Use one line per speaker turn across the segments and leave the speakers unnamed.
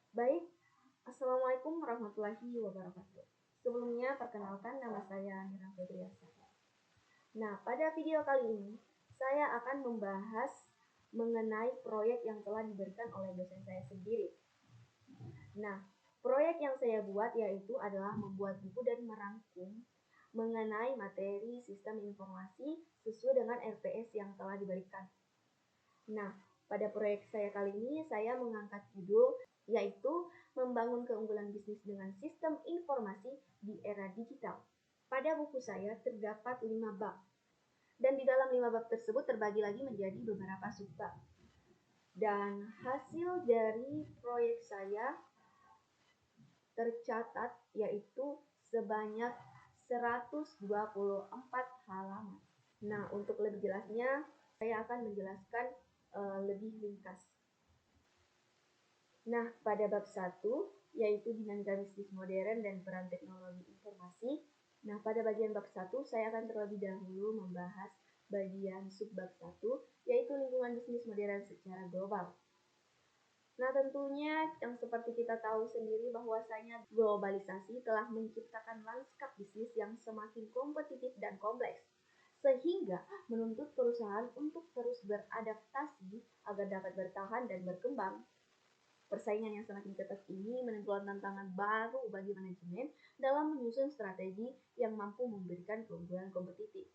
Baik, Assalamualaikum warahmatullahi wabarakatuh. Sebelumnya, perkenalkan nama saya Mira Febriasa. Nah, pada video kali ini, saya akan membahas mengenai proyek yang telah diberikan oleh dosen saya sendiri. Nah, proyek yang saya buat yaitu adalah membuat buku dan merangkum mengenai materi sistem informasi sesuai dengan RPS yang telah diberikan. Nah, pada proyek saya kali ini, saya mengangkat judul yaitu membangun keunggulan bisnis dengan sistem informasi di era digital. Pada buku saya terdapat 5 bab, dan di dalam 5 bab tersebut terbagi lagi menjadi beberapa subbab. Dan hasil dari proyek saya tercatat yaitu sebanyak 124 halaman. Nah, untuk lebih jelasnya, saya akan menjelaskan lebih ringkas. Nah, pada bab 1, yaitu dinamika bisnis modern dan peran teknologi informasi. Nah, pada bagian bab 1, saya akan terlebih dahulu membahas bagian subbab 1, yaitu lingkungan bisnis modern secara global. Nah, tentunya yang seperti kita tahu sendiri bahwasanya globalisasi telah menciptakan lanskap bisnis yang semakin kompetitif dan kompleks, sehingga menuntut perusahaan untuk terus beradaptasi agar dapat bertahan dan berkembang. Persaingan yang semakin ketat ini menimbulkan tantangan baru bagi manajemen dalam menyusun strategi yang mampu memberikan keunggulan kompetitif.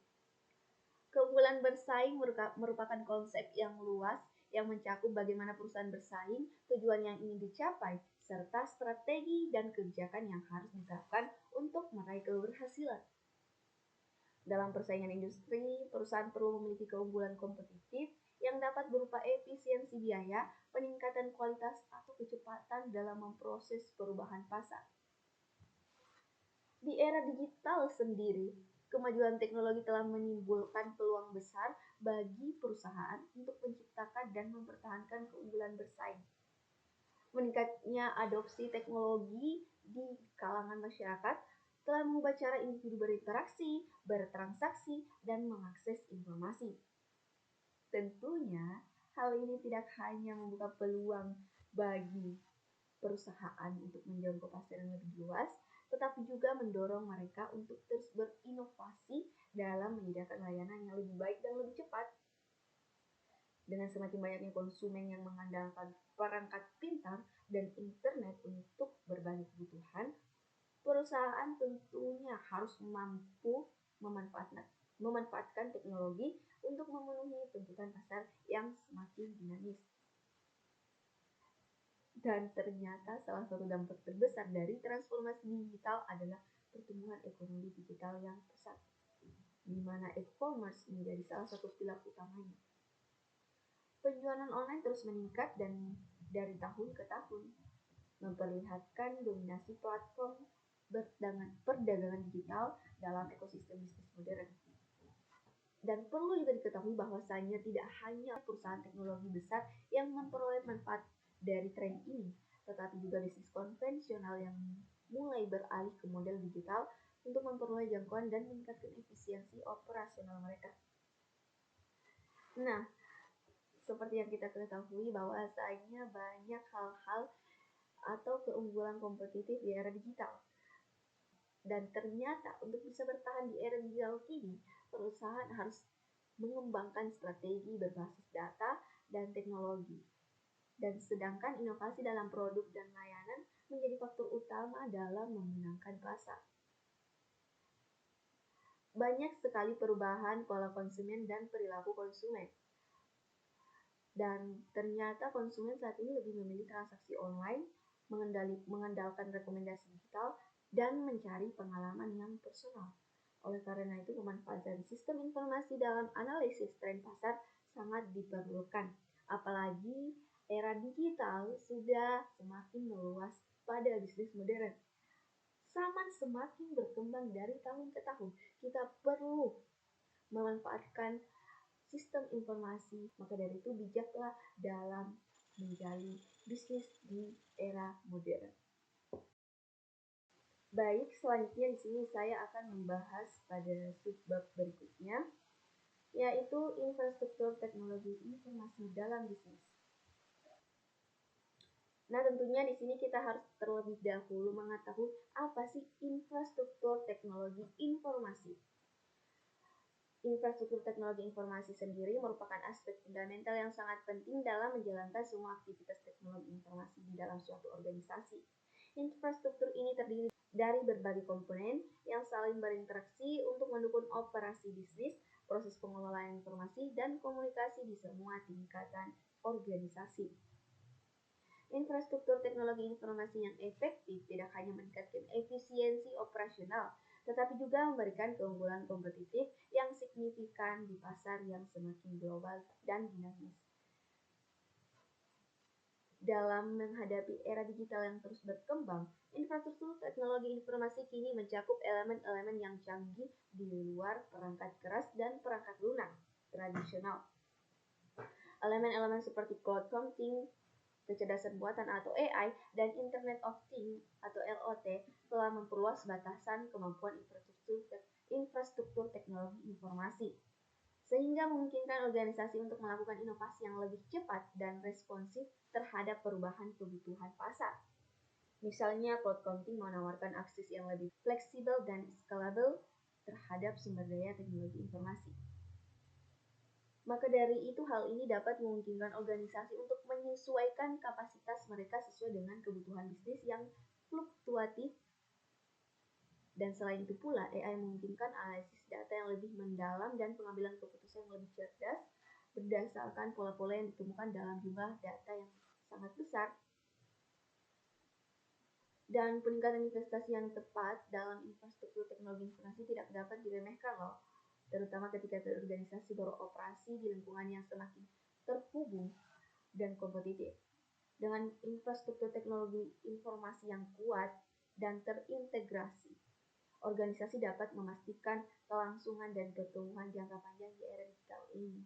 Keunggulan bersaing merupakan konsep yang luas yang mencakup bagaimana perusahaan bersaing, tujuan yang ingin dicapai, serta strategi dan kebijakan yang harus diterapkan untuk meraih keberhasilan. Dalam persaingan industri, perusahaan perlu memiliki keunggulan kompetitif yang dapat berupa efisiensi biaya, peningkatan kualitas, atau kecepatan dalam memproses perubahan pasar. Di era digital sendiri, kemajuan teknologi telah menimbulkan peluang besar bagi perusahaan untuk menciptakan dan mempertahankan keunggulan bersaing. Meningkatnya adopsi teknologi di kalangan masyarakat telah mengubah cara individu berinteraksi, bertransaksi, dan mengakses informasi. Tentunya, hal ini tidak hanya membuka peluang bagi perusahaan untuk menjangkau pasar yang lebih luas, tetapi juga mendorong mereka untuk terus berinovasi dalam menyediakan layanan yang lebih baik dan lebih cepat. Dengan semakin banyaknya konsumen yang mengandalkan perangkat pintar dan internet untuk berbagai kebutuhan, perusahaan tentunya harus mampu memanfaatkan teknologi untuk memenuhi tuntutan pasar yang semakin dinamis. Dan ternyata salah satu dampak terbesar dari transformasi digital adalah pertumbuhan ekonomi digital yang pesat, di mana e-commerce menjadi salah satu pilar utamanya. Penjualan online terus meningkat dan dari tahun ke tahun, memperlihatkan dominasi platform perdagangan digital dalam ekosistem bisnis modern. Dan perlu juga diketahui bahwasanya tidak hanya perusahaan teknologi besar yang memperoleh manfaat dari tren ini, tetapi juga bisnis konvensional yang mulai beralih ke model digital untuk memperoleh jangkauan dan meningkatkan efisiensi operasional mereka. Nah, seperti yang kita ketahui bahwasanya banyak hal-hal atau keunggulan kompetitif di era digital. Dan ternyata untuk bisa bertahan di era digital ini, perusahaan harus mengembangkan strategi berbasis data dan teknologi. Dan sedangkan inovasi dalam produk dan layanan menjadi faktor utama dalam memenangkan pasar. Banyak sekali perubahan pola konsumen dan perilaku konsumen. Dan ternyata konsumen saat ini lebih memilih transaksi online, mengandalkan rekomendasi digital, dan mencari pengalaman yang personal. Oleh karena itu, pemanfaatan sistem informasi dalam analisis tren pasar sangat diperlukan. Apalagi era digital sudah semakin meluas pada bisnis modern. Zaman semakin berkembang dari tahun ke tahun. Kita perlu memanfaatkan sistem informasi. Maka dari itu bijaklah dalam menjalani bisnis di era modern. Baik, selanjutnya di sini saya akan membahas pada subbab berikutnya, yaitu infrastruktur teknologi informasi dalam bisnis. Nah, tentunya di sini kita harus terlebih dahulu mengetahui apa sih infrastruktur teknologi informasi. Infrastruktur teknologi informasi sendiri merupakan aspek fundamental yang sangat penting dalam menjalankan semua aktivitas teknologi informasi di dalam suatu organisasi. Infrastruktur ini terdiri dari berbagai komponen yang saling berinteraksi untuk mendukung operasi bisnis, proses pengelolaan informasi, dan komunikasi di semua tingkatan organisasi. Infrastruktur teknologi informasi yang efektif tidak hanya meningkatkan efisiensi operasional, tetapi juga memberikan keunggulan kompetitif yang signifikan di pasar yang semakin global dan dinamis. Dalam menghadapi era digital yang terus berkembang, infrastruktur teknologi informasi kini mencakup elemen-elemen yang canggih di luar perangkat keras dan perangkat lunak tradisional. Elemen-elemen seperti cloud computing, kecerdasan buatan atau AI, dan Internet of Things atau IoT telah memperluas batasan kemampuan infrastruktur teknologi informasi, sehingga memungkinkan organisasi untuk melakukan inovasi yang lebih cepat dan responsif terhadap perubahan kebutuhan pasar. Misalnya, cloud computing menawarkan akses yang lebih fleksibel dan scalable terhadap sumber daya teknologi informasi. Maka dari itu, hal ini dapat memungkinkan organisasi untuk menyesuaikan kapasitas mereka sesuai dengan kebutuhan bisnis yang fluktuatif. Dan selain itu pula, AI memungkinkan analisis data yang lebih mendalam dan pengambilan keputusan yang lebih cerdas berdasarkan pola-pola yang ditemukan dalam jumlah data yang sangat besar. Dan peningkatan investasi yang tepat dalam infrastruktur teknologi informasi tidak dapat diremehkan loh, terutama ketika organisasi beroperasi di lingkungan yang semakin terhubung dan kompetitif. Dengan infrastruktur teknologi informasi yang kuat dan terintegrasi, organisasi dapat memastikan kelangsungan dan pertumbuhan jangka panjang di era digital ini.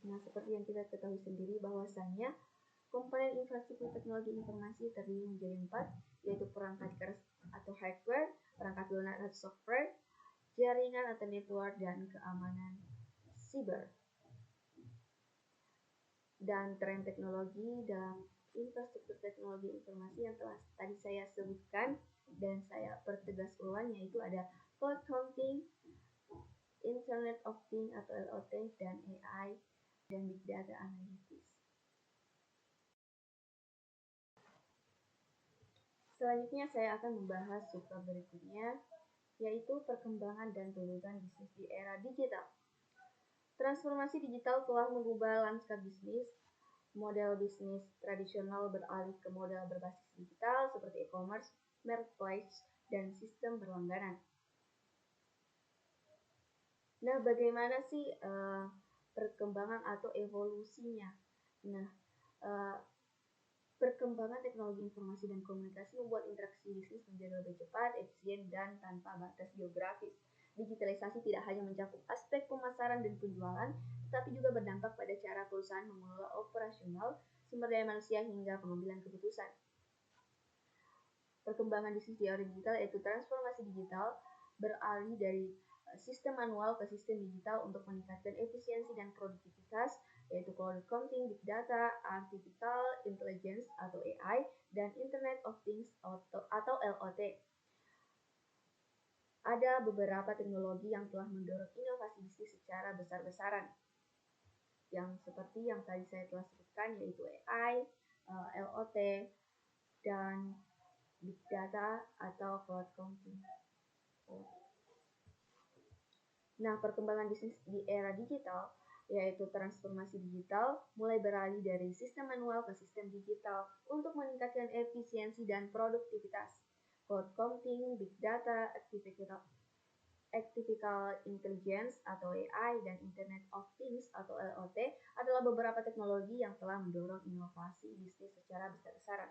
Nah, seperti yang kita ketahui sendiri bahwasannya komponen infrastruktur teknologi informasi terdiri menjadi 4, yaitu perangkat keras atau hardware, perangkat lunak atau software, jaringan atau network, dan keamanan siber. Dan tren teknologi dalam infrastruktur teknologi informasi yang telah tadi saya sebutkan dan saya pertegas ulang, yaitu ada cloud computing, Internet of Things atau IoT, dan AI, dan Big Data Analytics. Selanjutnya saya akan membahas subbab berikutnya, yaitu perkembangan dan tuntutan bisnis di era digital. Transformasi digital telah mengubah lanskap bisnis. Model bisnis tradisional beralih ke model berbasis digital seperti e-commerce, marketplace, dan sistem berlangganan. Nah, bagaimana sih perkembangan atau evolusinya? Nah, perkembangan teknologi informasi dan komunikasi membuat interaksi bisnis menjadi lebih cepat, efisien, dan tanpa batas geografis. Digitalisasi tidak hanya mencakup aspek pemasaran dan penjualan, tetapi juga berdampak pada cara perusahaan mengelola operasional, sumber daya manusia, hingga pengambilan keputusan. Perkembangan bisnis di era digital yaitu transformasi digital beralih dari sistem manual ke sistem digital untuk meningkatkan efisiensi dan produktivitas, yaitu cloud computing, big data, artificial intelligence atau AI, dan Internet of Things atau IoT. Ada beberapa teknologi yang telah mendorong inovasi bisnis secara besar-besaran, yang seperti yang tadi saya telah sebutkan, yaitu AI, IoT, dan big data atau cloud computing. Nah, perkembangan bisnis di era digital, yaitu transformasi digital, mulai beralih dari sistem manual ke sistem digital untuk meningkatkan efisiensi dan produktivitas. Cloud computing, big data, artificial intelligence atau AI, dan Internet of Things atau IoT adalah beberapa teknologi yang telah mendorong inovasi bisnis secara besar-besaran.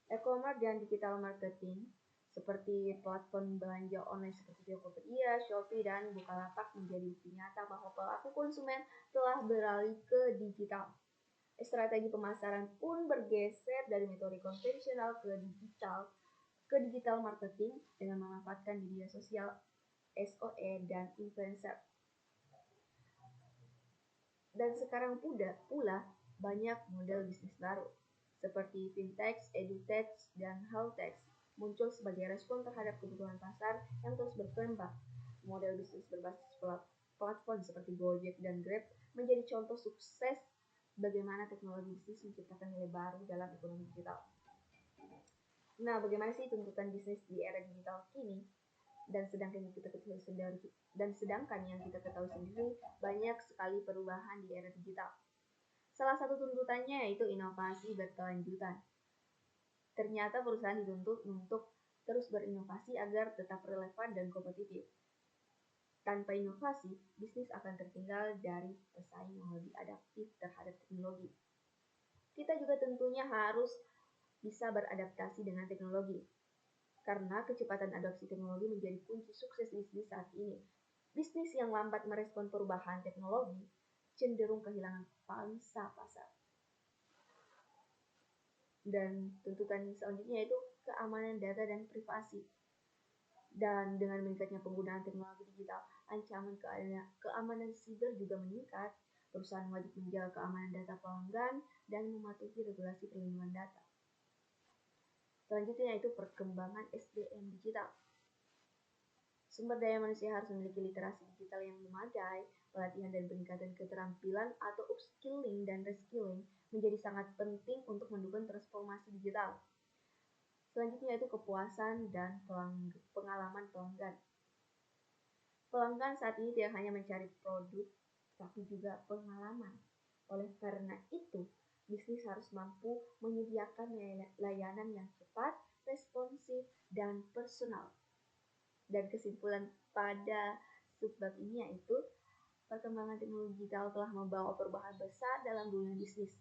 E-commerce dan digital marketing seperti platform belanja online seperti Tokopedia, Shopee, dan Bukalapak menjadi bukti nyata bahwa pelaku konsumen telah beralih ke digital. Strategi pemasaran pun bergeser dari metode konvensional ke digital marketing dengan memanfaatkan media sosial, SOE, dan influencer. Dan sekarang pula banyak model bisnis baru, seperti fintech, edutech, dan healthtech muncul sebagai respon terhadap kebutuhan pasar yang terus berkembang. Model bisnis berbasis platform seperti Gojek dan Grab menjadi contoh sukses bagaimana teknologi bisnis menciptakan nilai baru dalam ekonomi digital. Nah, bagaimana sih tuntutan bisnis di era digital kini? Dan sedangkan yang kita ketahui sendiri, banyak sekali perubahan di era digital. Salah satu tuntutannya yaitu inovasi berkelanjutan. Ternyata perusahaan dituntut untuk terus berinovasi agar tetap relevan dan kompetitif. Tanpa inovasi, bisnis akan tertinggal dari pesaing yang lebih adaptif terhadap teknologi. Kita juga tentunya harus bisa beradaptasi dengan teknologi. Karena kecepatan adopsi teknologi menjadi kunci sukses bisnis saat ini. Bisnis yang lambat merespon perubahan teknologi cenderung kehilangan pangsa pasar. Dan tuntutan selanjutnya yaitu keamanan data dan privasi. Dan dengan meningkatnya penggunaan teknologi digital, ancaman keamanan siber juga meningkat. Perusahaan wajib menjaga keamanan data pelanggan dan mematuhi regulasi perlindungan data. Selanjutnya yaitu perkembangan SDM digital. Sumber daya manusia harus memiliki literasi digital yang memadai. Pelatihan dan peningkatan keterampilan atau upskilling dan reskilling menjadi sangat penting untuk mendukung transformasi digital. Selanjutnya yaitu kepuasan dan pengalaman pelanggan. Pelanggan saat ini tidak hanya mencari produk, tapi juga pengalaman. Oleh karena itu, bisnis harus mampu menyediakan layanan yang cepat, responsif, dan personal. Dan kesimpulan pada subbab ini yaitu perkembangan teknologi digital telah membawa perubahan besar dalam dunia bisnis.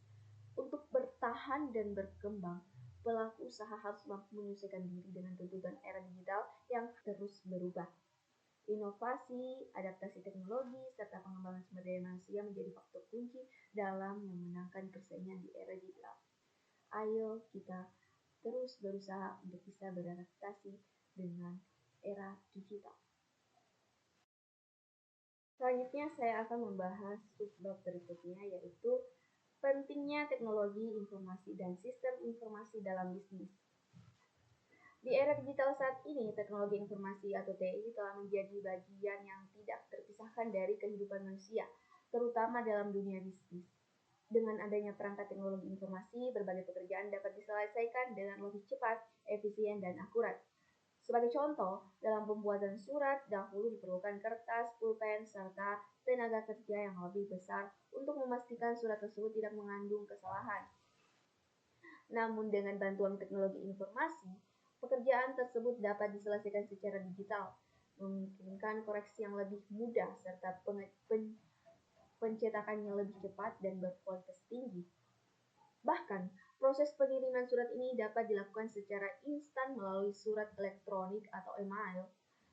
Untuk bertahan dan berkembang, pelaku usaha harus mampu menyesuaikan diri dengan tuntutan era digital yang terus berubah. Inovasi, adaptasi teknologi, serta pengembangan sumber daya manusia menjadi faktor kunci dalam memenangkan persaingan di era digital. Ayo kita terus berusaha untuk bisa beradaptasi dengan era digital. Selanjutnya saya akan membahas subbab berikutnya yaitu pentingnya teknologi informasi dan sistem informasi dalam bisnis. Di era digital saat ini, teknologi informasi atau TI telah menjadi bagian yang tidak terpisahkan dari kehidupan manusia, terutama dalam dunia bisnis. Dengan adanya perangkat teknologi informasi, berbagai pekerjaan dapat diselesaikan dengan lebih cepat, efisien, dan akurat. Sebagai contoh, dalam pembuatan surat, dahulu diperlukan kertas, pulpen, serta tenaga kerja yang lebih besar untuk memastikan surat tersebut tidak mengandung kesalahan. Namun dengan bantuan teknologi informasi, pekerjaan tersebut dapat diselesaikan secara digital, memungkinkan koreksi yang lebih mudah serta pencetakannya lebih cepat dan berkualitas tinggi. Bahkan, proses pengiriman surat ini dapat dilakukan secara instan melalui surat elektronik atau email,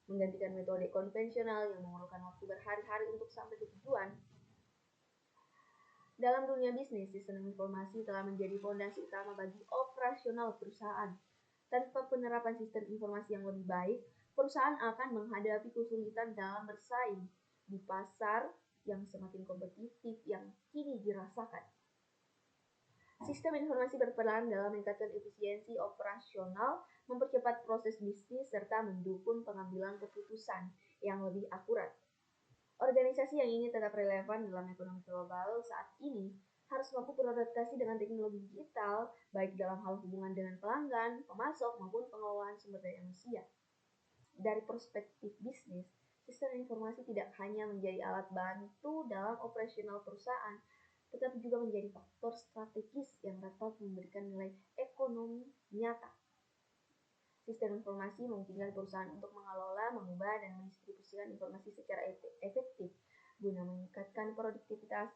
menggantikan metode konvensional yang memerlukan waktu berhari-hari untuk sampai ke tujuan. Dalam dunia bisnis, sistem informasi telah menjadi fondasi utama bagi operasional perusahaan. Tanpa penerapan sistem informasi yang lebih baik, perusahaan akan menghadapi kesulitan dalam bersaing di pasar yang semakin kompetitif yang kini dirasakan. Sistem informasi berperan dalam meningkatkan efisiensi operasional, mempercepat proses bisnis, serta mendukung pengambilan keputusan yang lebih akurat. Organisasi yang ingin tetap relevan dalam ekonomi global saat ini harus mampu beradaptasi dengan teknologi digital, baik dalam hal hubungan dengan pelanggan, pemasok, maupun pengelolaan sumber daya manusia. Dari perspektif bisnis, sistem informasi tidak hanya menjadi alat bantu dalam operasional perusahaan, tetapi juga menjadi faktor strategis yang dapat memberikan nilai ekonomi nyata. Sistem informasi memungkinkan perusahaan untuk mengelola, mengubah, dan mendistribusikan informasi secara efektif guna meningkatkan produktivitas,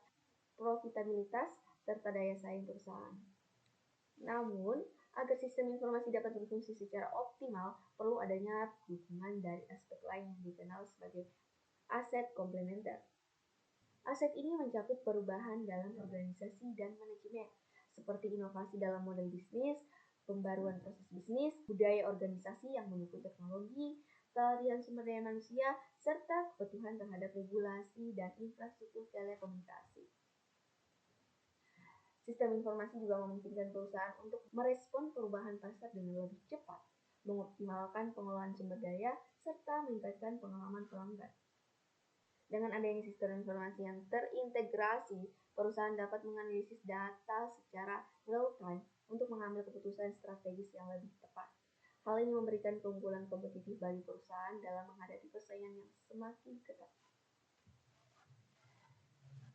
profitabilitas, serta daya saing perusahaan. Namun, agar sistem informasi dapat berfungsi secara optimal, perlu adanya dukungan dari aspek lain yang dikenal sebagai aset komplementer. Aset ini mencakup perubahan dalam organisasi dan manajemen, seperti inovasi dalam model bisnis, pembaruan proses bisnis, budaya organisasi yang mendukung teknologi, pelatihan sumber daya manusia, serta kepatuhan terhadap regulasi dan infrastruktur telekomunikasi. Sistem informasi juga memungkinkan perusahaan untuk merespon perubahan pasar dengan lebih cepat, mengoptimalkan pengelolaan sumber daya, serta meningkatkan pengalaman pelanggan. Dengan adanya sistem informasi yang terintegrasi, perusahaan dapat menganalisis data secara real-time untuk mengambil keputusan strategis yang lebih tepat. Hal ini memberikan keunggulan kompetitif bagi perusahaan dalam menghadapi persaingan yang semakin ketat.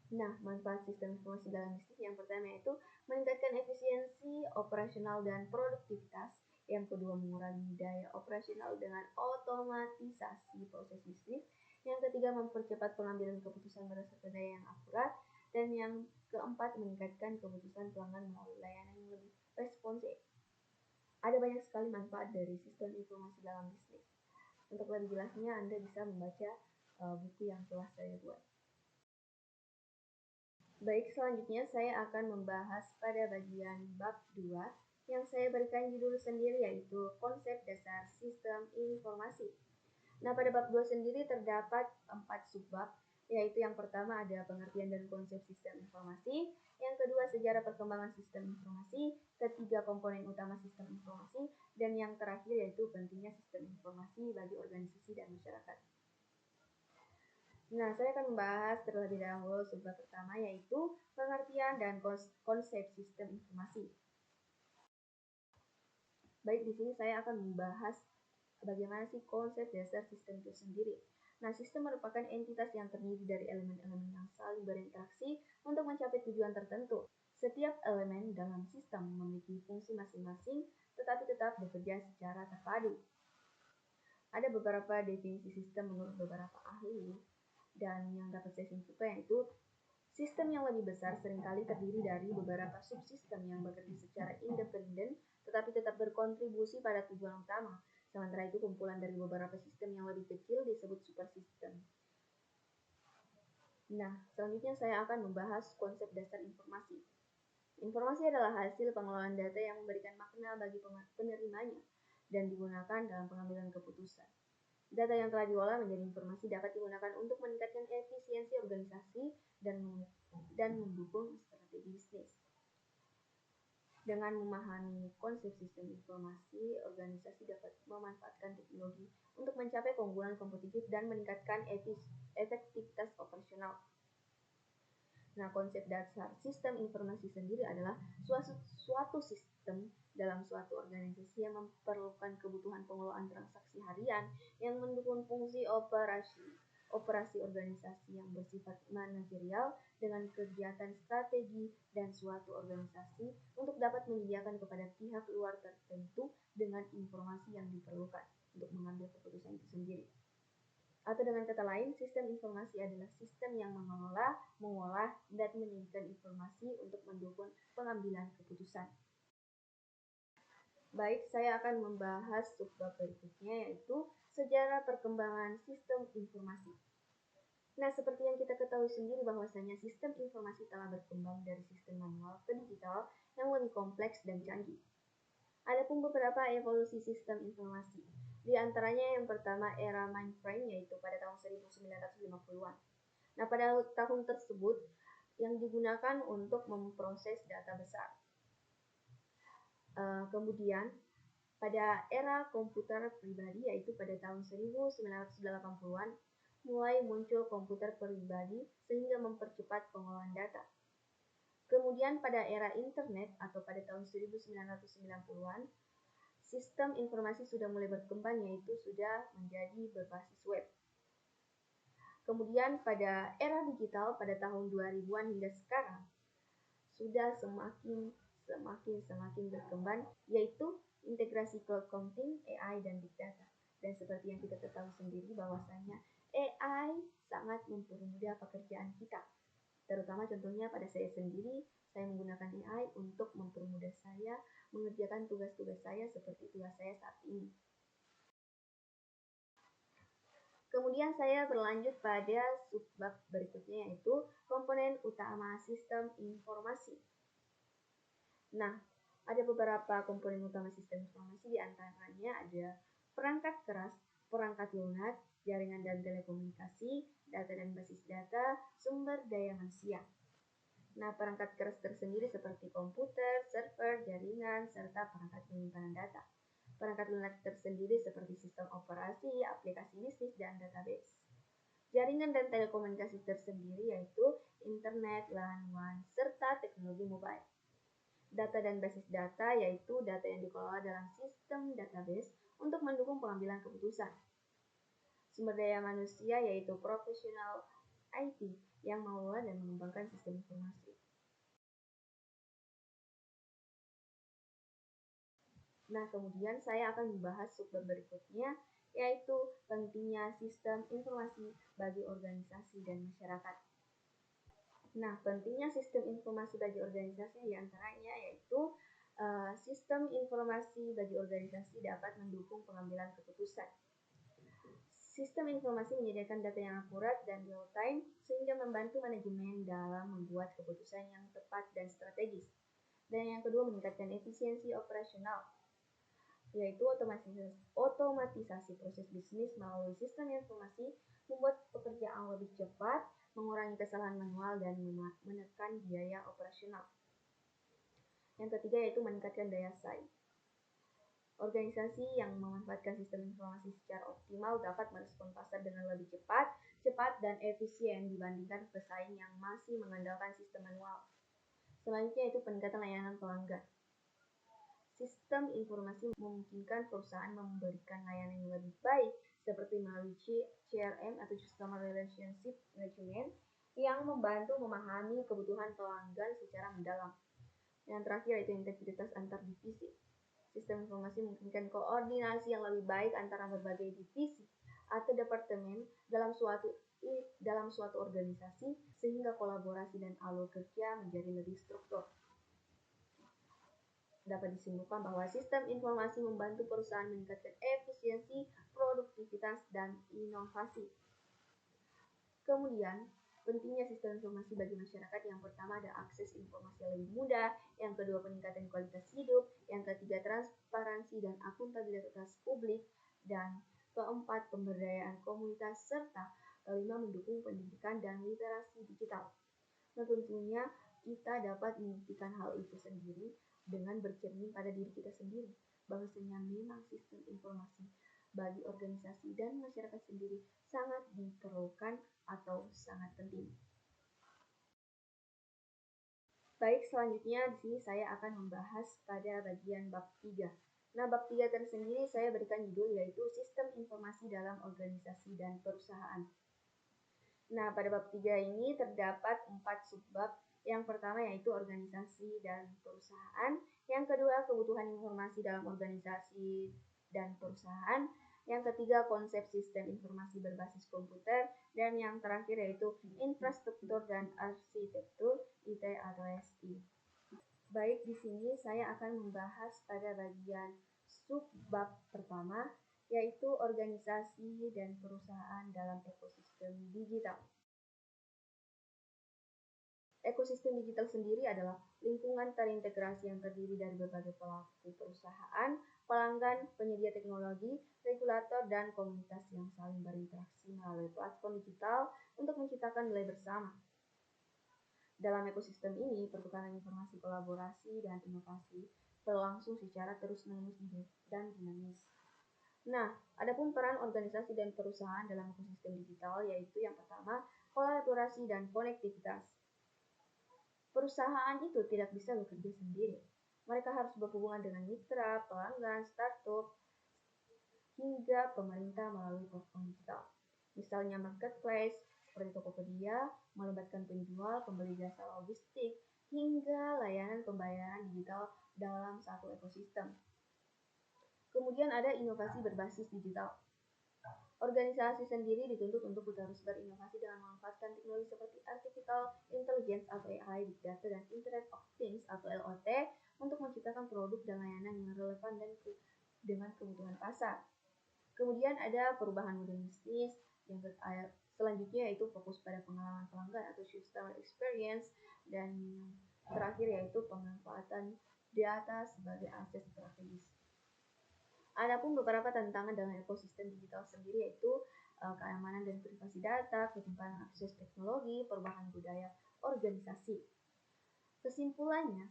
Nah, manfaat sistem informasi dalam bisnis yang pertama yaitu meningkatkan efisiensi operasional dan produktivitas. Yang kedua, mengurangi daya operasional dengan otomatisasi proses bisnis. Yang ketiga, mempercepat pengambilan keputusan berdasarkan data yang akurat. Dan yang keempat, meningkatkan keputusan pelanggan melalui layanan yang lebih responsif. Ada banyak sekali manfaat dari sistem informasi dalam bisnis. Untuk lebih jelasnya, Anda bisa membaca buku yang telah saya buat. Baik, selanjutnya saya akan membahas pada bagian bab 2 yang saya berikan judul sendiri yaitu konsep dasar sistem informasi. Nah, pada bab 2 sendiri terdapat 4 subbab, yaitu yang pertama ada pengertian dan konsep sistem informasi, yang kedua sejarah perkembangan sistem informasi, ketiga komponen utama sistem informasi, dan yang terakhir yaitu pentingnya sistem informasi bagi organisasi dan masyarakat. Nah, saya akan membahas terlebih dahulu subbab pertama yaitu pengertian dan konsep sistem informasi. Baik, di sini saya akan membahas bagaimana sih konsep dasar sistem itu sendiri. Nah, sistem merupakan entitas yang terdiri dari elemen-elemen yang saling berinteraksi untuk mencapai tujuan tertentu. Setiap elemen dalam sistem memiliki fungsi masing-masing, tetapi tetap bekerja secara terpadu. Ada beberapa definisi sistem menurut beberapa ahli, dan yang dapat saya simpulkan yaitu sistem yang lebih besar seringkali terdiri dari beberapa subsistem yang bekerja secara independen tetapi tetap berkontribusi pada tujuan utama. Sementara itu kumpulan dari beberapa sistem yang lebih kecil disebut supersistem. Nah, selanjutnya saya akan membahas konsep dasar informasi. Informasi adalah hasil pengelolaan data yang memberikan makna bagi penerimanya dan digunakan dalam pengambilan keputusan. Data yang telah diolah menjadi informasi dapat digunakan untuk meningkatkan efisiensi organisasi dan mendukung strategi bisnis. Dengan memahami konsep sistem informasi, organisasi dapat memanfaatkan teknologi untuk mencapai keunggulan kompetitif dan meningkatkan efektivitas operasional. Nah, konsep dasar sistem informasi sendiri adalah suatu sistem dalam suatu organisasi yang memerlukan kebutuhan pengelolaan transaksi harian yang mendukung fungsi operasi organisasi yang bersifat manajerial dengan kegiatan strategi dan suatu organisasi untuk dapat menyediakan kepada pihak luar tertentu dengan informasi yang diperlukan untuk mengambil keputusan itu sendiri. Atau dengan kata lain, sistem informasi adalah sistem yang mengelola, mengolah, dan menyajikan informasi untuk mendukung pengambilan keputusan. Baik, saya akan membahas subbab berikutnya yaitu sejarah perkembangan sistem informasi. Nah, seperti yang kita ketahui sendiri bahwasanya sistem informasi telah berkembang dari sistem manual ke digital yang lebih kompleks dan canggih. Adapun beberapa evolusi sistem informasi. Di antaranya yang pertama era mainframe yaitu pada tahun 1950-an. Nah, pada tahun tersebut yang digunakan untuk memproses data besar. Kemudian pada era komputer pribadi yaitu pada tahun 1980-an mulai muncul komputer pribadi sehingga mempercepat pengolahan data. Kemudian pada era internet atau pada tahun 1990-an sistem informasi sudah mulai berkembang yaitu sudah menjadi berbasis web. Kemudian pada era digital pada tahun 2000-an hingga sekarang sudah semakin berkembang yaitu integrasi cloud computing, AI dan big data. Dan seperti yang kita ketahui sendiri bahwasanya AI sangat mempermudah pekerjaan kita. Terutama contohnya pada saya sendiri, saya menggunakan AI untuk mempermudah saya mengerjakan tugas-tugas saya seperti tugas saya saat ini. Kemudian saya berlanjut pada subbab berikutnya yaitu komponen utama sistem informasi. Nah, ada beberapa komponen utama sistem informasi, di antaranya ada perangkat keras, perangkat lunak, jaringan dan telekomunikasi, data dan basis data, sumber daya manusia. Nah, perangkat keras tersendiri seperti komputer, server, jaringan, serta perangkat penyimpanan data. Perangkat lunak tersendiri seperti sistem operasi, aplikasi bisnis, dan database. Jaringan dan telekomunikasi tersendiri yaitu internet, LAN, WAN, serta teknologi mobile. Data dan basis data yaitu data yang dikelola dalam sistem database untuk mendukung pengambilan keputusan. Sumber daya manusia yaitu profesional IT yang mengelola dan mengembangkan sistem informasi. Nah, kemudian saya akan membahas subbab berikutnya, yaitu pentingnya sistem informasi bagi organisasi dan masyarakat. Nah, pentingnya sistem informasi bagi organisasi diantaranya yaitu sistem informasi bagi organisasi dapat mendukung pengambilan keputusan. Sistem informasi menyediakan data yang akurat dan real-time sehingga membantu manajemen dalam membuat keputusan yang tepat dan strategis. Dan yang kedua, meningkatkan efisiensi operasional, yaitu otomatisasi proses bisnis melalui sistem informasi membuat pekerjaan lebih cepat, mengurangi kesalahan manual, dan menekan biaya operasional. Yang ketiga yaitu meningkatkan daya saing. Organisasi yang memanfaatkan sistem informasi secara optimal dapat merespon pasar dengan lebih cepat, dan efisien dibandingkan pesaing yang masih mengandalkan sistem manual. Selanjutnya yaitu peningkatan layanan pelanggan. Sistem informasi memungkinkan perusahaan memberikan layanan yang lebih baik seperti melalui CRM atau Customer Relationship Management yang membantu memahami kebutuhan pelanggan secara mendalam. Yang terakhir yaitu integritas antar divisi. Sistem informasi memungkinkan koordinasi yang lebih baik antara berbagai divisi atau departemen dalam suatu organisasi sehingga kolaborasi dan alur kerja menjadi lebih struktur. Dapat disimpulkan bahwa sistem informasi membantu perusahaan meningkatkan efisiensi, produktivitas, dan inovasi. Kemudian, pentingnya sistem informasi bagi masyarakat yang pertama ada akses informasi yang lebih mudah, yang kedua peningkatan kualitas hidup, yang ketiga transparansi dan akuntabilitas publik, dan keempat pemberdayaan komunitas, serta kelima mendukung pendidikan dan literasi digital. Nah, tentunya kita dapat membuktikan hal itu sendiri dengan bercermin pada diri kita sendiri, bahwasanya memang sistem informasi bagi organisasi dan masyarakat sendiri sangat diperlukan atau sangat penting. Baik, selanjutnya di sini saya akan membahas pada bagian bab 3. Nah, bab 3 tersendiri saya berikan judul yaitu Sistem Informasi dalam Organisasi dan Perusahaan. Nah, pada bab 3 ini terdapat 4 subbab. Yang pertama yaitu organisasi dan perusahaan. Yang kedua, kebutuhan informasi dalam organisasi dan perusahaan. Yang ketiga, konsep sistem informasi berbasis komputer. Dan yang terakhir yaitu infrastruktur dan arsitektur IT atau SI. Baik, di sini saya akan membahas pada bagian subbab pertama, yaitu organisasi dan perusahaan dalam ekosistem digital. Ekosistem digital sendiri adalah lingkungan terintegrasi yang terdiri dari berbagai pelaku perusahaan, pelanggan, penyedia teknologi, regulator, dan komunitas yang saling berinteraksi melalui platform digital untuk menciptakan nilai bersama. Dalam ekosistem ini, pertukaran informasi, kolaborasi, dan inovasi berlangsung secara terus-menerus dan dinamis. Nah, adapun peran organisasi dan perusahaan dalam ekosistem digital yaitu yang pertama, kolaborasi dan konektivitas. Perusahaan itu tidak bisa bekerja sendiri. Mereka harus berhubungan dengan mitra, pelanggan, startup, hingga pemerintah melalui platform digital. Misalnya marketplace, seperti Tokopedia, melibatkan penjual, pembeli jasa logistik, hingga layanan pembayaran digital dalam satu ekosistem. Kemudian ada inovasi berbasis digital. Organisasi sendiri dituntut untuk terus berinovasi dengan memanfaatkan teknologi seperti Artificial Intelligence atau AI, Big Data, dan Internet of Things atau IoT untuk menciptakan produk dan layanan yang relevan dan dengan kebutuhan pasar. Kemudian ada perubahan model bisnis yang selanjutnya yaitu fokus pada pengalaman pelanggan atau customer experience, dan terakhir yaitu pemanfaatan data sebagai aset strategis. Adapun beberapa tantangan dalam ekosistem digital sendiri yaitu keamanan dan privasi data, ketimpangan akses teknologi, perubahan budaya organisasi. Kesimpulannya,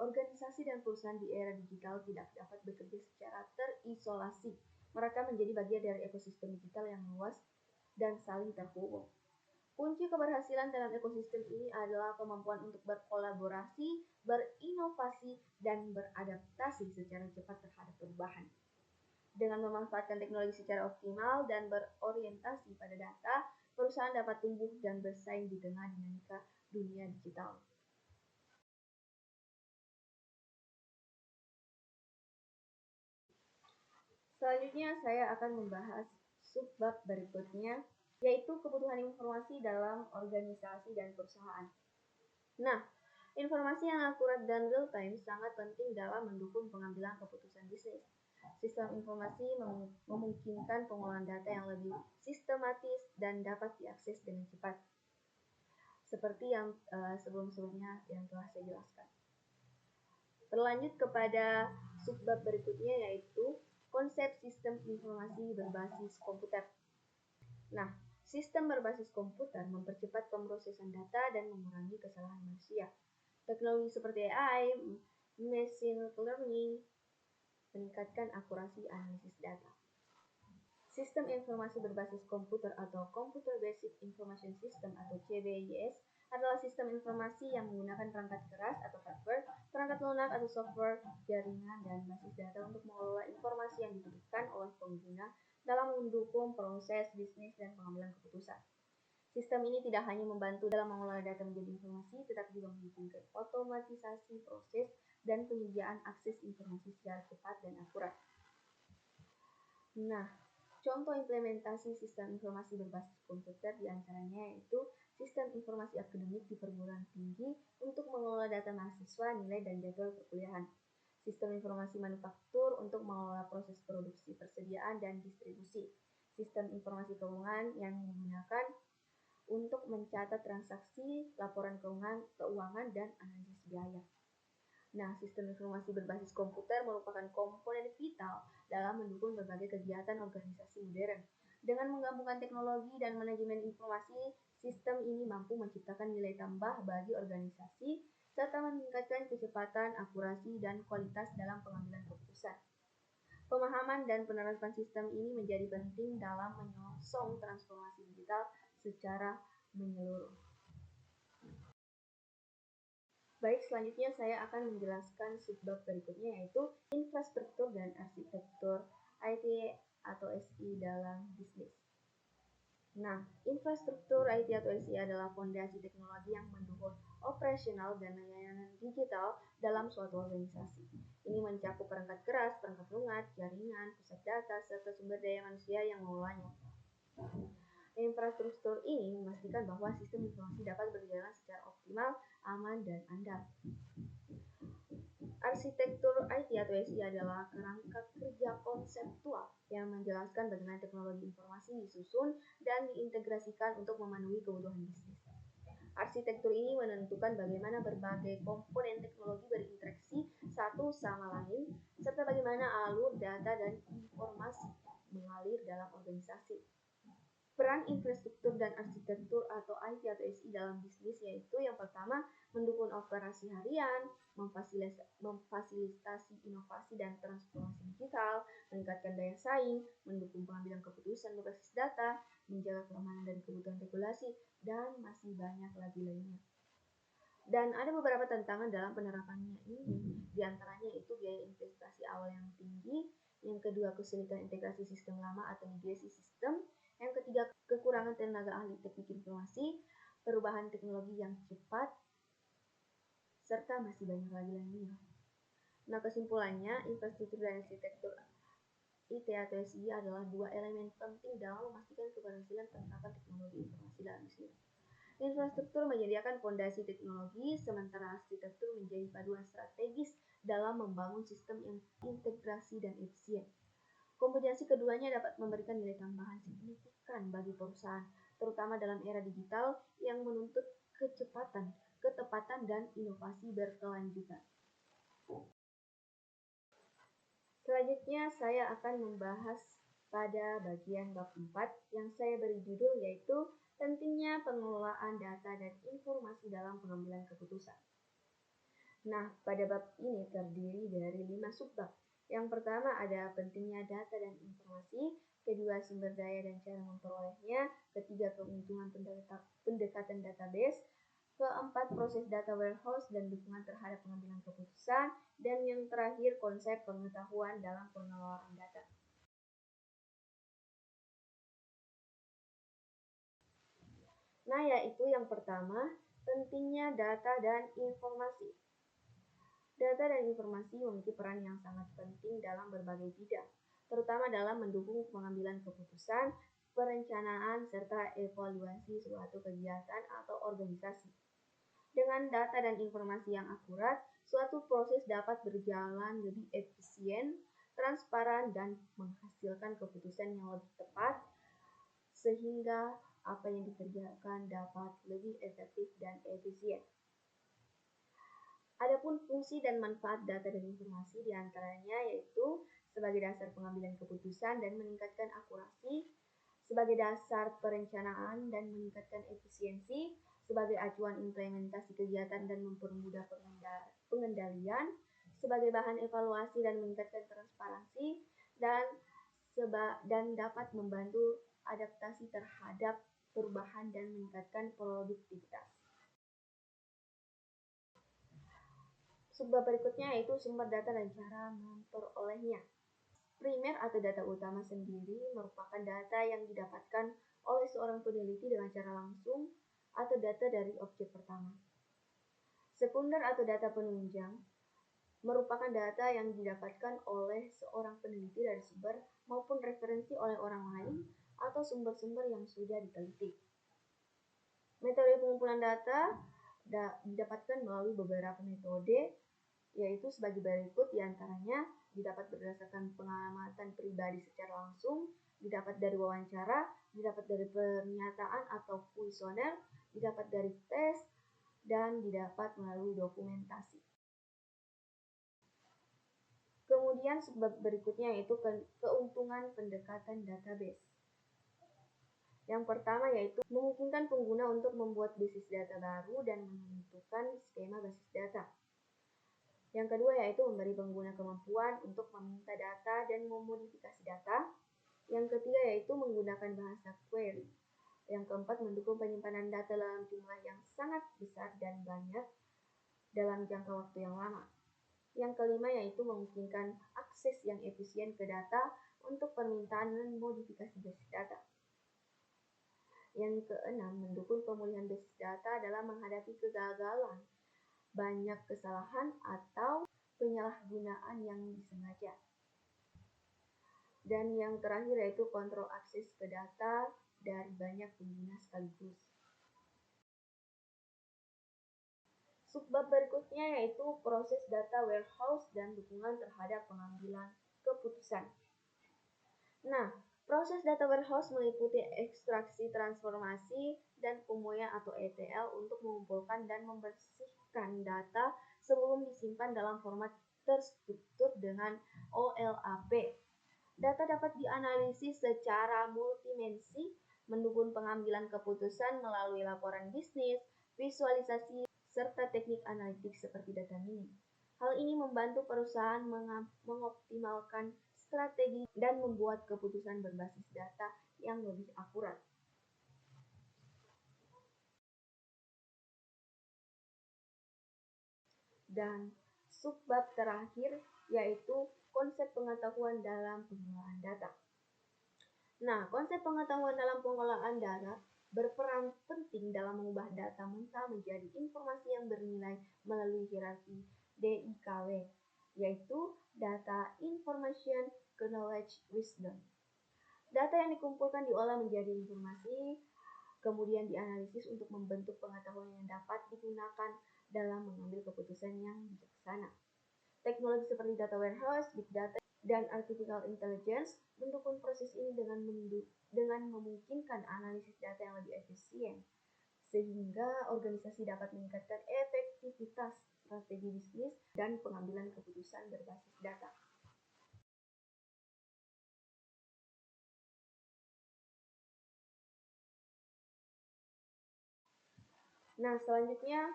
organisasi dan perusahaan di era digital tidak dapat bekerja secara terisolasi. Mereka menjadi bagian dari ekosistem digital yang luas dan saling terhubung. Kunci keberhasilan dalam ekosistem ini adalah kemampuan untuk berkolaborasi, berinovasi, dan beradaptasi secara cepat terhadap perubahan. Dengan memanfaatkan teknologi secara optimal dan berorientasi pada data, perusahaan dapat tumbuh dan bersaing di tengah dinamika dunia digital. Selanjutnya saya akan membahas subbab berikutnya, yaitu kebutuhan informasi dalam organisasi dan perusahaan. Nah, informasi yang akurat dan real-time sangat penting dalam mendukung pengambilan keputusan bisnis. Sistem informasi memungkinkan pengolahan data yang lebih sistematis dan dapat diakses dengan cepat. Seperti yang sebelum-sebelumnya yang telah saya jelaskan. Berlanjut kepada subbab berikutnya, yaitu konsep sistem informasi berbasis komputer. Nah, sistem berbasis komputer mempercepat pemrosesan data dan mengurangi kesalahan manusia. Teknologi seperti AI, machine learning, meningkatkan akurasi analisis data. Sistem informasi berbasis komputer atau Computer Basic Information System atau CBIS adalah sistem informasi yang menggunakan perangkat keras atau hardware, perangkat lunak atau software, jaringan, dan basis data untuk mengelola informasi yang dibutuhkan oleh pengguna dalam mendukung proses bisnis dan pengambilan keputusan. Sistem ini tidak hanya membantu dalam mengolah data menjadi informasi, tetapi juga memungkinkan otomatisasi proses dan penyediaan akses informasi secara cepat dan akurat. Nah, contoh implementasi sistem informasi berbasis komputer diantaranya yaitu sistem informasi akademik di perguruan tinggi untuk mengelola data mahasiswa, nilai, dan jadwal perkuliahan. Sistem informasi manufaktur untuk mengelola proses produksi, persediaan, dan distribusi. Sistem informasi keuangan yang digunakan untuk mencatat transaksi, laporan keuangan, dan analisis biaya. Nah, sistem informasi berbasis komputer merupakan komponen vital dalam mendukung berbagai kegiatan organisasi modern. Dengan menggabungkan teknologi dan manajemen informasi, sistem ini mampu menciptakan nilai tambah bagi organisasi serta meningkatkan kecepatan, akurasi, dan kualitas dalam pengambilan keputusan. Pemahaman dan penerapan sistem ini menjadi penting dalam menyongsong transformasi digital secara menyeluruh. Baik, selanjutnya saya akan menjelaskan subbab berikutnya yaitu infrastruktur dan arsitektur IT atau SI dalam bisnis. Nah, infrastruktur IT atau SI adalah fondasi teknologi yang mendukung operasional dan layanan digital dalam suatu organisasi. Ini mencakup perangkat keras, perangkat lunak, jaringan, pusat data, serta sumber daya manusia yang mengolahnya. Infrastruktur ini memastikan bahwa sistem informasi dapat berjalan secara optimal, aman, dan andal. Arsitektur IT atau SI adalah kerangka kerja konseptual yang menjelaskan bagaimana teknologi informasi disusun dan diintegrasikan untuk memenuhi kebutuhan bisnis. Arsitektur ini menentukan bagaimana berbagai komponen teknologi berinteraksi satu sama lain, serta bagaimana alur data dan informasi mengalir dalam organisasi. Peran infrastruktur dan arsitektur atau IT atau SI dalam bisnis yaitu yang pertama, mendukung operasi harian, memfasilitasi inovasi dan transformasi digital, meningkatkan daya saing, mendukung pengambilan keputusan berbasis data, menjaga keamanan dan kebutuhan regulasi, dan masih banyak lagi lainnya. Dan ada beberapa tantangan dalam penerapannya ini, diantaranya itu biaya investasi awal yang tinggi, yang kedua kesulitan integrasi sistem lama atau migrasi sistem, yang ketiga kekurangan tenaga ahli teknik informasi, perubahan teknologi yang cepat, serta masih banyak lagi lainnya. Nah, kesimpulannya, infrastruktur dan arsitektur IT atau SI adalah dua elemen penting dalam memastikan keberhasilan penerapan teknologi informasi dalam bisnis. Infrastruktur menyediakan fondasi teknologi, sementara arsitektur menjadi paduan strategis dalam membangun sistem yang integrasi dan efisien. Kombinasi keduanya dapat memberikan nilai tambahan signifikan bagi perusahaan, terutama dalam era digital yang menuntut kecepatan, ketepatan, dan inovasi berkelanjutan. Selanjutnya saya akan membahas pada bagian bab 4 yang saya beri judul yaitu pentingnya pengelolaan data dan informasi dalam pengambilan keputusan. Nah, pada bab ini terdiri dari 5 subbab. Yang pertama ada pentingnya data dan informasi, kedua sumber daya dan cara memperolehnya, ketiga keuntungan pendekatan database, keempat proses data warehouse dan dukungan terhadap pengambilan keputusan, dan yang terakhir konsep pengetahuan dalam pengelolaan data. Nah, yaitu yang pertama, pentingnya data dan informasi. Data dan informasi memiliki peran yang sangat penting dalam berbagai bidang, terutama dalam mendukung pengambilan keputusan, perencanaan, serta evaluasi suatu kegiatan atau organisasi. Dengan data dan informasi yang akurat, suatu proses dapat berjalan lebih efisien, transparan, dan menghasilkan keputusan yang lebih tepat, sehingga apa yang dikerjakan dapat lebih efektif dan efisien. Adapun fungsi dan manfaat data dan informasi diantaranya yaitu sebagai dasar pengambilan keputusan dan meningkatkan akurasi, sebagai dasar perencanaan dan meningkatkan efisiensi, sebagai acuan implementasi kegiatan dan mempermudah pengendalian, sebagai bahan evaluasi dan meningkatkan transparansi, dan dapat membantu adaptasi terhadap perubahan dan meningkatkan produktivitas. Subbab berikutnya yaitu sumber data dan cara memperolehnya. Primer atau data utama sendiri merupakan data yang didapatkan oleh seorang peneliti dengan cara langsung atau data dari objek pertama. Sekunder atau data penunjang merupakan data yang didapatkan oleh seorang peneliti dari sumber maupun referensi oleh orang lain atau sumber-sumber yang sudah diteliti. Metode pengumpulan data didapatkan melalui beberapa metode, yaitu sebagai berikut diantaranya didapat berdasarkan pengamatan pribadi secara langsung, didapat dari wawancara, didapat dari pernyataan atau kuesioner, didapat dari tes, dan didapat melalui dokumentasi. Kemudian sebab berikutnya yaitu keuntungan pendekatan database. Yang pertama yaitu memungkinkan pengguna untuk membuat basis data baru dan menentukan skema basis data. Yang kedua yaitu memberi pengguna kemampuan untuk meminta data dan memodifikasi data. Yang ketiga yaitu menggunakan bahasa query. Yang keempat mendukung penyimpanan data dalam jumlah yang sangat besar dan banyak dalam jangka waktu yang lama. Yang kelima yaitu memungkinkan akses yang efisien ke data untuk permintaan dan modifikasi basis data. Yang keenam, mendukung pemulihan basis data dalam menghadapi kegagalan, banyak kesalahan atau penyalahgunaan yang disengaja. Dan yang terakhir yaitu kontrol akses ke data dari banyak pengguna sekaligus. Subbab berikutnya yaitu proses data warehouse dan dukungan terhadap pengambilan keputusan. Nah, proses data warehouse meliputi ekstraksi, transformasi, dan pemulihan atau ETL untuk mengumpulkan dan membersihkan data sebelum disimpan dalam format terstruktur dengan OLAP. Data dapat dianalisis secara multidimensi, mendukung pengambilan keputusan melalui laporan bisnis, visualisasi, serta teknik analitik seperti data mining. Hal ini membantu perusahaan mengoptimalkan strategi dan membuat keputusan berbasis data yang lebih akurat. Dan subbab terakhir yaitu konsep pengetahuan dalam pengelolaan data. Nah, konsep pengetahuan dalam pengelolaan data berperan penting dalam mengubah data mentah menjadi informasi yang bernilai melalui hierarki DIKW, yaitu Data Information Knowledge Wisdom. Data yang dikumpulkan diolah menjadi informasi, kemudian dianalisis untuk membentuk pengetahuan yang dapat digunakan dalam mengambil keputusan yang bijaksana. Teknologi seperti data warehouse, big data, dan artificial intelligence mendukung proses ini dengan memungkinkan analisis data yang lebih efisien, sehingga organisasi dapat meningkatkan efektivitas strategi bisnis dan pengambilan keputusan berbasis data. Nah, selanjutnya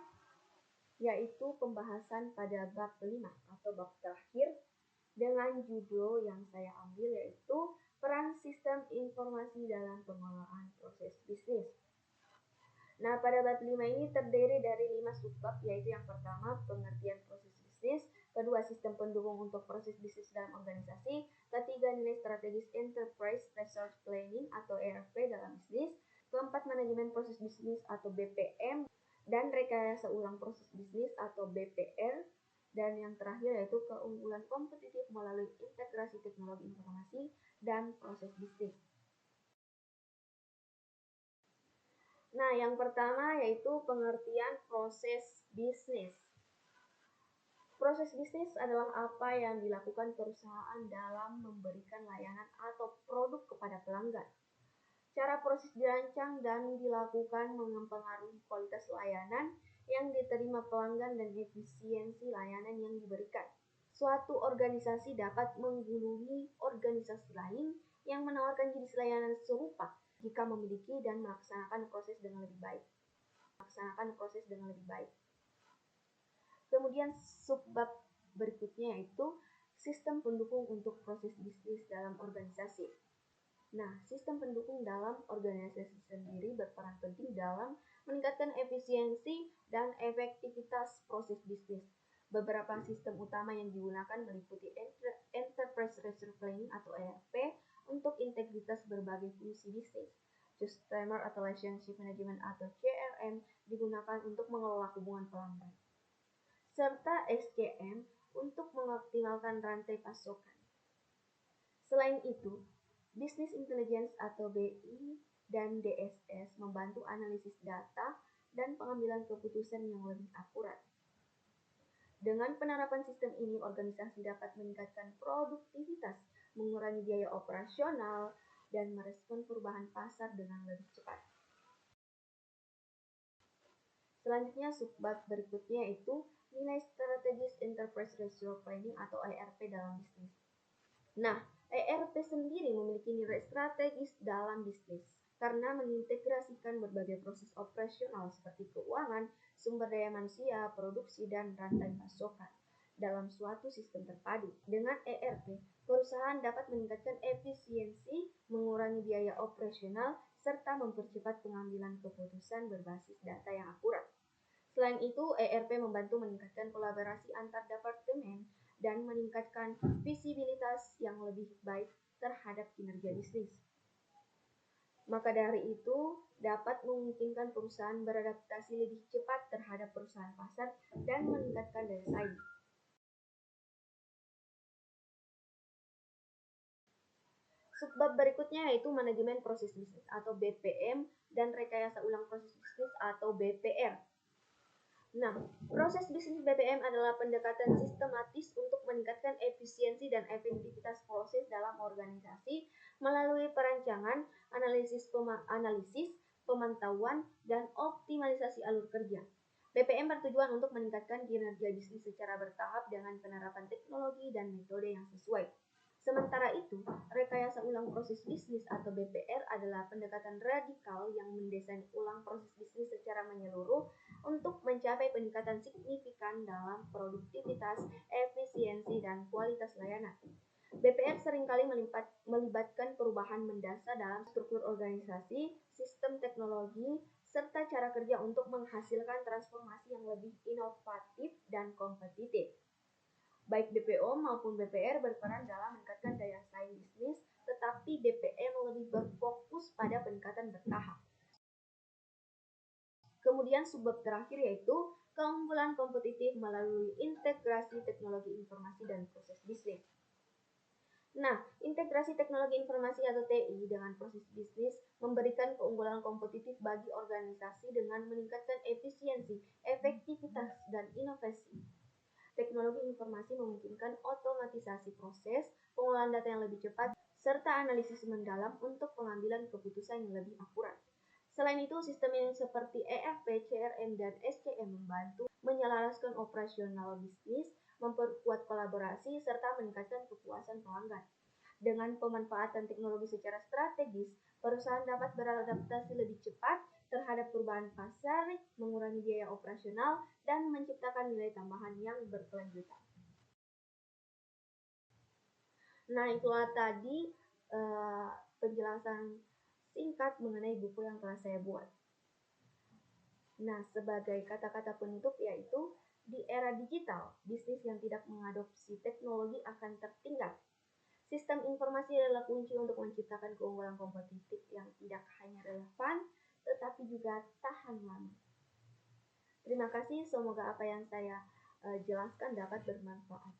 yaitu pembahasan pada bab 5 atau bab terakhir dengan judul yang saya ambil yaitu peran sistem informasi dalam pengelolaan proses bisnis. Nah, pada bab 5 ini terdiri dari 5 subbab, yaitu yang pertama pengertian proses bisnis, kedua sistem pendukung untuk proses bisnis dalam organisasi, ketiga nilai strategis enterprise resource planning atau ERP dalam bisnis, keempat manajemen proses bisnis atau BPM, dan rekayasa ulang proses bisnis atau BPR, dan yang terakhir yaitu keunggulan kompetitif melalui integrasi teknologi informasi dan proses bisnis. Nah, yang pertama yaitu pengertian proses bisnis. Proses bisnis adalah apa yang dilakukan perusahaan dalam memberikan layanan atau produk kepada pelanggan. Cara proses dirancang dan dilakukan mempengaruhi kualitas layanan yang diterima pelanggan dan efisiensi layanan yang diberikan. Suatu organisasi dapat menggulungi organisasi lain yang menawarkan jenis layanan serupa jika memiliki dan melaksanakan proses dengan lebih baik. Kemudian subbab berikutnya yaitu sistem pendukung untuk proses bisnis dalam organisasi. Nah, sistem pendukung dalam organisasi sendiri berperan penting dalam meningkatkan efisiensi dan efektivitas proses bisnis. Beberapa sistem utama yang digunakan meliputi Enterprise Resource Planning atau ERP untuk integritas berbagai fungsi bisnis. Customer atau Relationship Management atau CRM digunakan untuk mengelola hubungan pelanggan. Serta SCM untuk mengoptimalkan rantai pasokan. Selain itu, Business Intelligence atau BI dan DSS membantu analisis data dan pengambilan keputusan yang lebih akurat. Dengan penerapan sistem ini, organisasi dapat meningkatkan produktivitas, mengurangi biaya operasional, dan merespon perubahan pasar dengan lebih cepat. Selanjutnya, subbab berikutnya yaitu nilai strategis Enterprise Resource Planning atau ERP dalam bisnis. Nah, ERP sendiri memiliki nilai strategis dalam bisnis karena mengintegrasikan berbagai proses operasional seperti keuangan, sumber daya manusia, produksi, dan rantai pasokan dalam suatu sistem terpadu. Dengan ERP, perusahaan dapat meningkatkan efisiensi, mengurangi biaya operasional, serta mempercepat pengambilan keputusan berbasis data yang akurat. Selain itu, ERP membantu meningkatkan kolaborasi antar departemen dan meningkatkan visibilitas yang lebih baik terhadap kinerja bisnis. Maka dari itu, dapat memungkinkan perusahaan beradaptasi lebih cepat terhadap perusahaan pasar dan meningkatkan daya saing. Subbab berikutnya yaitu manajemen proses bisnis atau BPM dan rekayasa ulang proses bisnis atau BPR. Nah, proses bisnis BPM adalah pendekatan sistematis untuk meningkatkan efisiensi dan efektivitas proses dalam organisasi melalui perancangan, analisis, pemantauan, dan optimalisasi alur kerja. BPM bertujuan untuk meningkatkan kinerja bisnis secara bertahap dengan penerapan teknologi dan metode yang sesuai. Sementara itu, rekayasa ulang proses bisnis atau BPR adalah pendekatan radikal yang mendesain ulang proses bisnis secara menyeluruh untuk mencapai peningkatan signifikan dalam produktivitas, efisiensi, dan kualitas layanan. BPR seringkali melibatkan perubahan mendasar dalam struktur organisasi, sistem teknologi, serta cara kerja untuk menghasilkan transformasi yang lebih inovatif dan kompetitif. Baik BPO maupun BPR berperan dalam meningkatkan daya saing bisnis, tetapi BPR lebih berfokus pada peningkatan bertahap. Kemudian subbab terakhir yaitu keunggulan kompetitif melalui integrasi teknologi informasi dan proses bisnis. Nah, integrasi teknologi informasi atau TI dengan proses bisnis memberikan keunggulan kompetitif bagi organisasi dengan meningkatkan efisiensi, efektivitas, dan inovasi. Teknologi informasi memungkinkan otomatisasi proses, pengolahan data yang lebih cepat, serta analisis mendalam untuk pengambilan keputusan yang lebih akurat. Selain itu, sistem yang seperti ERP, CRM, dan SCM membantu menyelaraskan operasional bisnis, memperkuat kolaborasi, serta meningkatkan kepuasan pelanggan. Dengan pemanfaatan teknologi secara strategis, perusahaan dapat beradaptasi lebih cepat, terhadap perubahan pasar, mengurangi biaya operasional, dan menciptakan nilai tambahan yang berkelanjutan. Nah, itulah tadi penjelasan singkat mengenai buku yang telah saya buat. Nah, sebagai kata-kata penutup yaitu, di era digital, bisnis yang tidak mengadopsi teknologi akan tertinggal. Sistem informasi adalah kunci untuk menciptakan keunggulan kompetitif yang tidak hanya relevan, tetapi juga tahan lama. Terima kasih, semoga apa yang saya jelaskan dapat bermanfaat.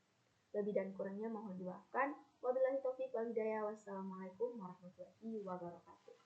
Lebih dan kurangnya mohon dimaafkan. Wabillahi taufiq wal hidayah. Wassalamualaikum warahmatullahi wabarakatuh.